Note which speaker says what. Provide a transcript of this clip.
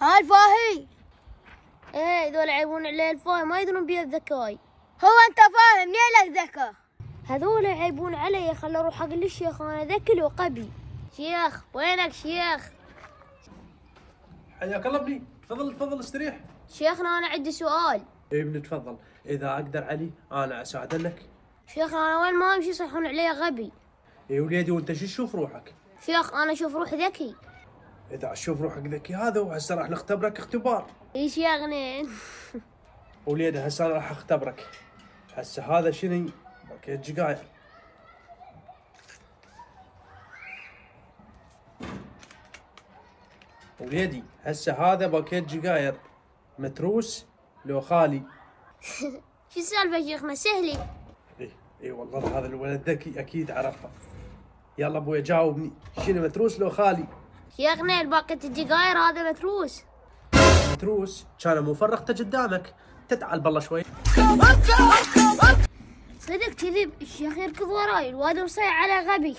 Speaker 1: ها الفاهي.
Speaker 2: ايه ذول يعيبون عليه الفاي ما يدرون بيه الذكاي.
Speaker 1: هو انت فاهم منين لك ذكاء؟
Speaker 2: هذول يعيبون علي خلوا اروح اقول للشيخ انا ذكي وقبي. شيخ وينك شيخ؟
Speaker 3: حياك الله ابني، تفضل استريح.
Speaker 2: شيخنا انا عندي سؤال.
Speaker 3: اي ابني تفضل، اذا اقدر علي انا اساعد لك.
Speaker 2: شيخنا انا وين ما امشي يصيحون علي غبي.
Speaker 3: اي وليدي وانت شو تشوف روحك؟
Speaker 2: شيخ انا اشوف روحي ذكي.
Speaker 3: اذا اشوف روحك ذكي هذا وهسه راح نختبرك اختبار.
Speaker 2: اي شيخنا.
Speaker 3: وليدي هسه انا راح اختبرك. هسه هذا شنو؟ باكيت جقاير. وليدي هسه هذا باكيت جقاير متروس لو خالي.
Speaker 2: شو السالفه يا شيخنا سهلي؟
Speaker 3: اي والله هذا الولد ذكي اكيد عرفها. يلا ابوي جاوبني، شنو متروس لو خالي؟
Speaker 2: شيخنا الباكيت الجقاير هذا متروس.
Speaker 3: متروس كان مو فرقته قدامك، تتعال بالله شوي.
Speaker 2: صدق كذب الشيخ يركض وراي الواد مصيع على غبي.